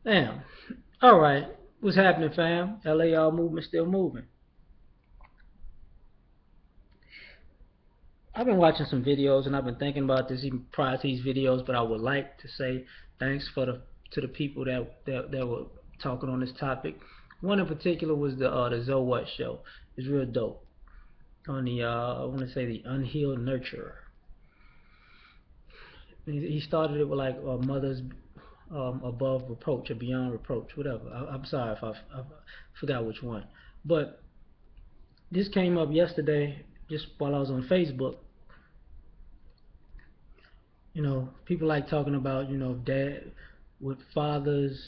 Damn. All right. What's happening, fam? L.A.R. movement still moving. I've been watching some videos and I've been thinking about this even prior to these videos, but I would like to say thanks for the to the people that were talking on this topic. One in particular was the Zoe What show. It's real dope. On the I want to say the Unhealed Nurturer. He started it with like mothers above reproach or beyond reproach, whatever. I'm sorry if I forgot which one, but this came up yesterday just while I was on Facebook. People like talking about, dad with fathers.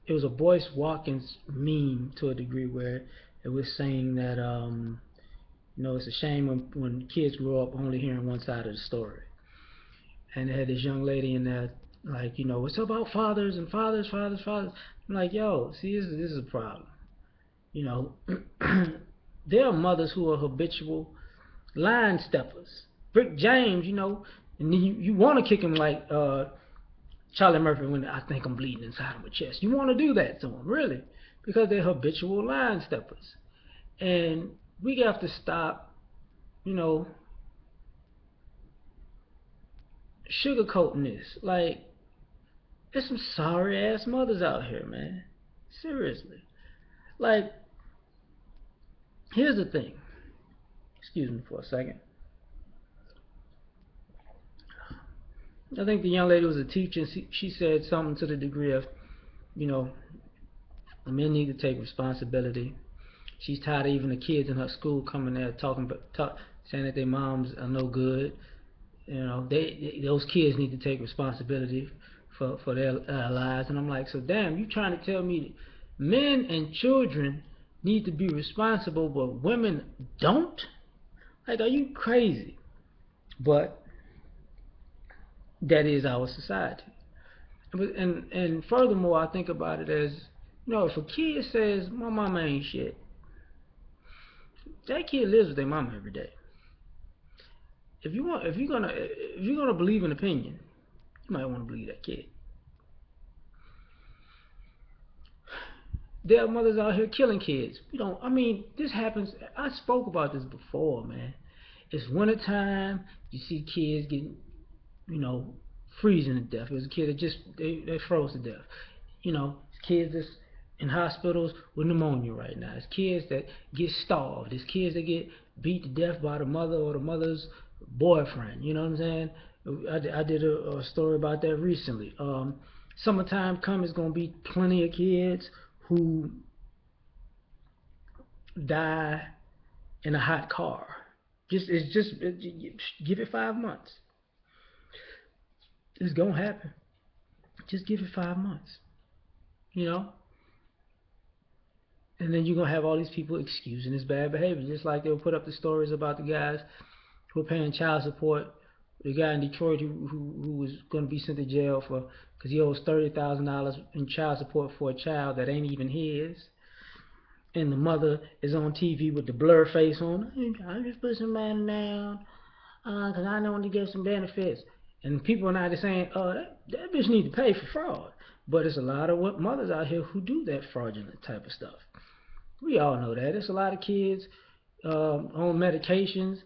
It was a Boyce Watkins meme to a degree where it was saying that, it's a shame when kids grow up only hearing one side of the story. And they had this young lady in there, like, it's about fathers and fathers, fathers, fathers. I'm like, yo, see, this is a problem. You know, there are mothers who are habitual line steppers. Rick James, and you want to kick him like Charlie Murphy when I think I'm bleeding inside of my chest. You want to do that to him, really, because they're habitual line steppers. And we have to stop, you know, sugarcoating this. Like, there's some sorry ass mothers out here, man. Seriously. Like, here's the thing. Excuse me for a second. I think the young lady was a teacher. She said something to the degree of, you know, men need to take responsibility. She's tired of even the kids in her school coming there saying that their moms are no good. Those kids need to take responsibility for their lives. And I'm like, so damn, you trying to tell me men and children need to be responsible, but women don't? Like, are you crazy? But that is our society. And furthermore, I think about it as, if a kid says my mama ain't shit, that kid lives with their mama every day. If you're gonna believe an opinion, you might want to believe that kid. There are mothers out here killing kids. We don't. I mean, this happens. I spoke about this before, man. It's wintertime. You see kids getting, you know, freezing to death. There's a kid that just they froze to death. Kids that's in hospitals with pneumonia right now. There's kids that get starved. There's kids that get beat to death by the mother or the mother's boyfriend. You know what I'm saying? I did a story about that recently. Summertime come, it's gonna be plenty of kids who die in a hot car. Give it 5 months. It's gonna happen. Just give it 5 months. You know, and then you're gonna have all these people excusing his bad behavior, just like they'll put up the stories about the guys who are paying child support. The guy in Detroit who was going to be sent to jail for because he owes $30,000 in child support for a child that ain't even his, and the mother is on TV with the blur face on. I just put some money down because I want to get some benefits. And people are not saying, oh, that bitch need to pay for fraud. But it's a lot of mothers out here who do that fraudulent type of stuff. We all know that. It's a lot of kids on medications.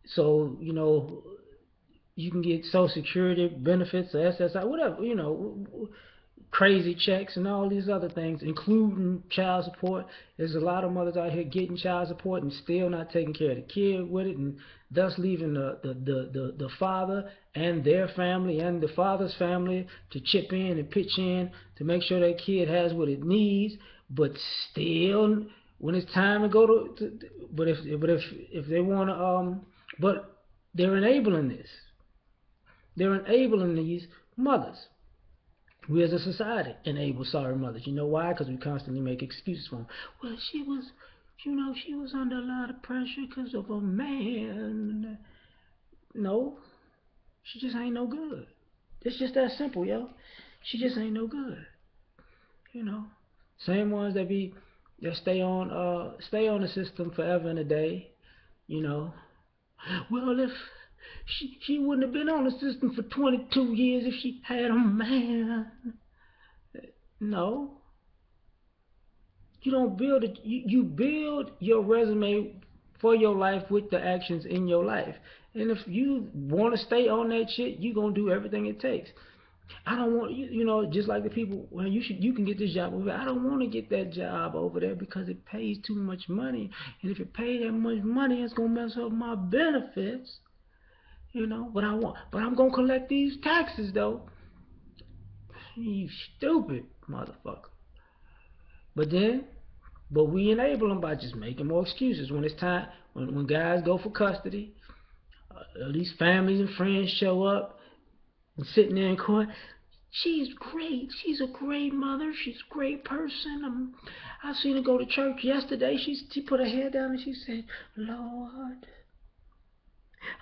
So, you can get Social Security benefits or SSI, whatever, crazy checks and all these other things, including child support. There's a lot of mothers out here getting child support and still not taking care of the kid with it, and thus leaving the father and their family and the father's family to chip in and pitch in to make sure that kid has what it needs, but still when it's time to go but if they want to but they're enabling this. They're enabling these mothers. We as a society enable sorry mothers. You know why? Because we constantly make excuses for them. Well, she was under a lot of pressure because of a man. No, she just ain't no good. It's just that simple, yo. She just ain't no good. You know, same ones that stay on the system forever and a day. You know, well, if she wouldn't have been on the system for 22 years if she had a man. No, you don't build it. You build your resume for your life with the actions in your life. And if you want to stay on that shit, you gonna do everything it takes. I don't want you know, just like the people. Well, you can get this job over there. I don't want to get that job over there because it pays too much money, and if it pays that much money, it's gonna mess up my benefits. You know, but I'm gonna collect these taxes though. You stupid motherfucker. But then, but we enable them by just making more excuses when it's time. When guys go for custody, at least families and friends show up and sitting there in court. She's great. She's a great mother. She's a great person. I seen her go to church yesterday. She put her head down and she said, Lord,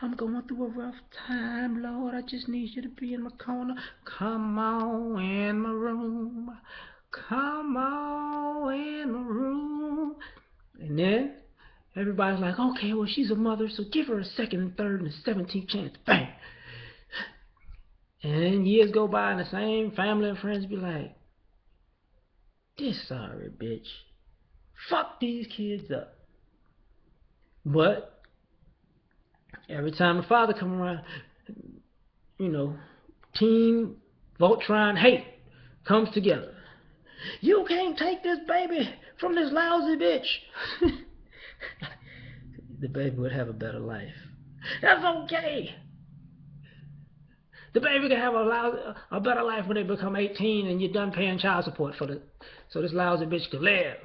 I'm going through a rough time. Lord, I just need you to be in my corner. Come on in my room. Come on in my room. And then everybody's like, okay, well, she's a mother, so give her a second and third and a 17th chance. Bang. And then years go by and the same family and friends be like, this sorry bitch. Fuck these kids up. But every time the father come around, you know, team Voltron hate comes together. You can't take this baby from this lousy bitch. The baby would have a better life. That's okay. The baby can have a better life when they become 18 and you're done paying child support so this lousy bitch can live.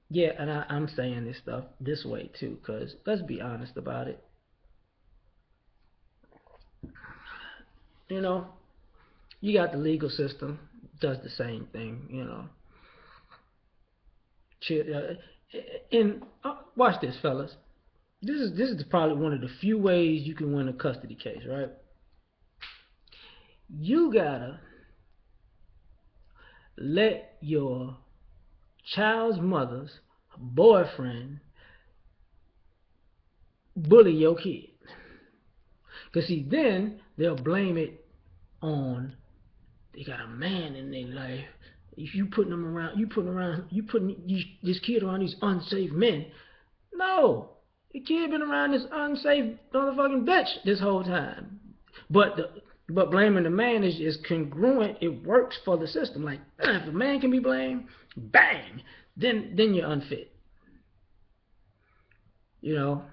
Yeah, and I'm saying this stuff this way too, because let's be honest about it. You know, you got the legal system does the same thing. You know, and watch this, fellas. This is probably one of the few ways you can win a custody case, right? You gotta let your child's mother's boyfriend bully your kid. Because see, then they'll blame it on they got a man in their life. If you putting them around, you putting this kid around these unsafe men. No, the kid been around this unsafe motherfucking bitch this whole time. But blaming the man is congruent. It works for the system. Like if a man can be blamed, bang, then you're unfit. You know,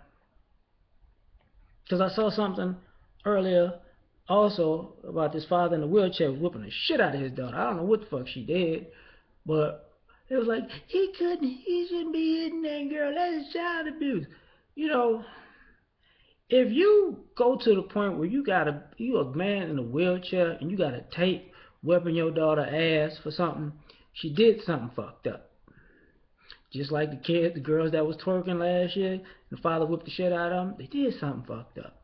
because I saw something earlier also about this father in the wheelchair whooping the shit out of his daughter. I don't know what the fuck she did, but it was like he shouldn't be hitting that girl. That is child abuse. You know, if you go to the point where you a man in a wheelchair and you gotta tape whipping your daughter ass for something, she did something fucked up. Just like the girls that was twerking last year, and the father whipped the shit out of them, they did something fucked up.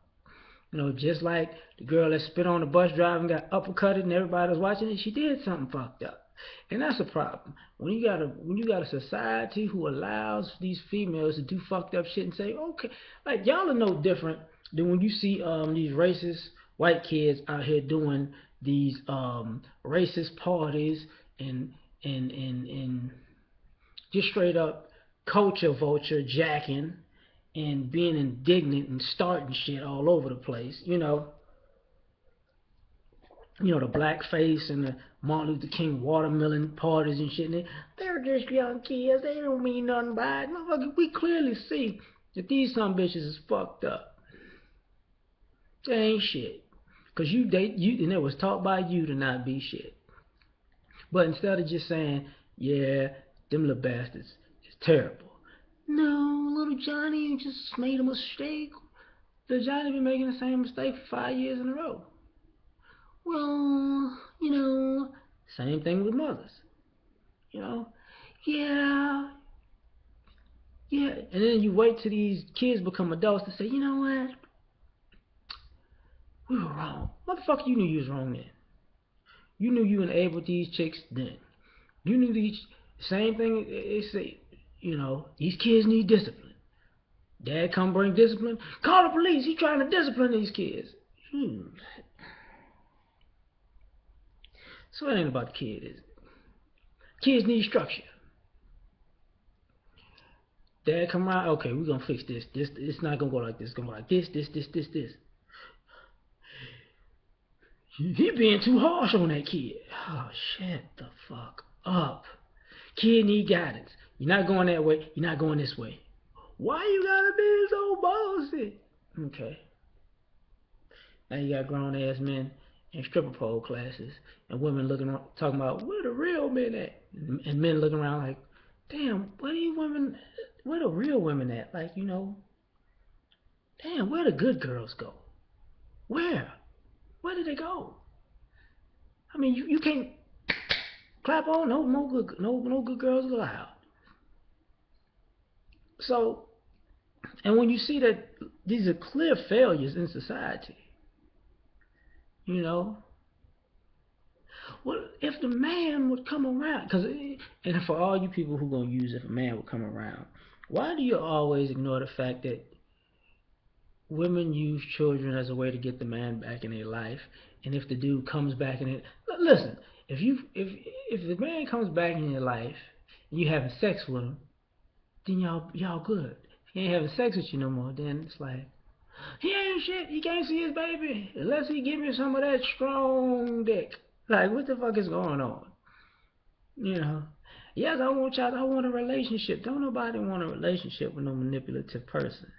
You know, just like the girl that spit on the bus driver and got uppercutted and everybody was watching it, she did something fucked up. And that's a problem. When you got a society who allows these females to do fucked up shit and say, okay, like y'all are no different than when you see these racist white kids out here doing these racist parties and just straight up culture vulture jacking and being indignant and starting shit all over the place. You know, the blackface and the Martin Luther King watermelon parties and shit. And they're just young kids. They don't mean nothing by it. Motherfucker, we clearly see that these some bitches is fucked up. They ain't shit. Because you and it was taught by you to not be shit. But instead of just saying, yeah, them little bastards is terrible. No, little Johnny just made a mistake. Little Johnny been making the same mistake for 5 years in a row. Well, same thing with mothers. Yeah. And then you wait till these kids become adults to say, you know what? We were wrong. Motherfucker, you knew you was wrong then. You knew you enabled these chicks then. You knew these same thing they say, these kids need discipline. Dad come bring discipline. Call the police. He trying to discipline these kids. So it ain't about the kid, is it? Kids need structure. Dad come around, okay, we're gonna fix this. This it's not gonna go like this. It's gonna go like this. He being too harsh on that kid. Oh, shut the fuck up. Kid need guidance. You're not going that way. You're not going this way. Why you gotta be so bossy? Okay. Now you got grown ass men in stripper pole classes and women looking around, talking about where the real men at, and men looking around like, damn, where the real women at? Like, you know, damn, where the good girls go? Where? Where did they go? I mean, you can't clap on no good girls allowed. So, and when you see that these are clear failures in society, you know, well, if the man would come around, and for all you people who gonna use if a man would come around, why do you always ignore the fact that women use children as a way to get the man back in their life, and if the dude comes back in it, listen, if the man comes back in your life and you having sex with him, then y'all good. If he ain't having sex with you no more, then it's like, he ain't shit. He can't see his baby unless he give me some of that strong dick. Like, what the fuck is going on? You know? Yes, I want a relationship. Don't nobody want a relationship with no manipulative person.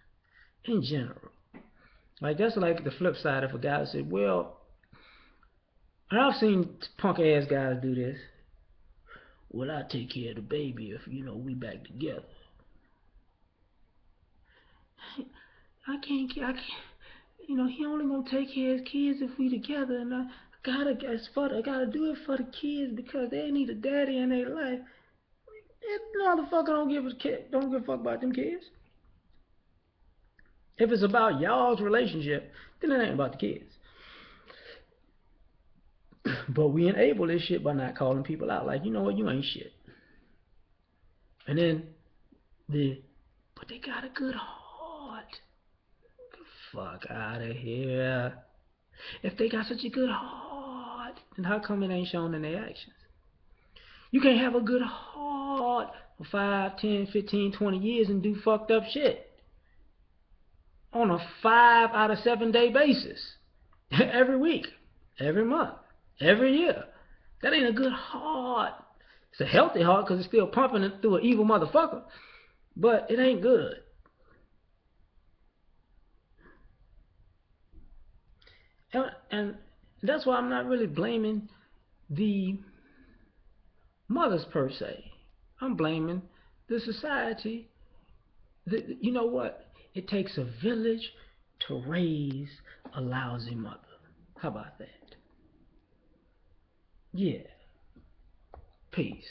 In general. Like, that's like the flip side of a guy that said, well, and I've seen punk ass guys do this. Well, I take care of the baby if, you know, we back together. I can't, you know, he only gonna take care of his kids if we together, and I gotta do it for the kids because they need a daddy in their life. That motherfucker don't give a fuck about them kids. If it's about y'all's relationship, then it ain't about the kids. But we enable this shit by not calling people out. Like, you know what, you ain't shit. And then but they got a good heart. Fuck out of here. If they got such a good heart, then how come it ain't shown in their actions? You can't have a good heart for 5, 10, 15, 20 years and do fucked up shit on a 5 out of 7 day basis. Every week, every month, every year. That ain't a good heart. It's a healthy heart because it's still pumping it through an evil motherfucker, but it ain't good. And that's why I'm not really blaming the mothers per se. I'm blaming the society. You know what? It takes a village to raise a lousy mother. How about that? Yeah. Peace.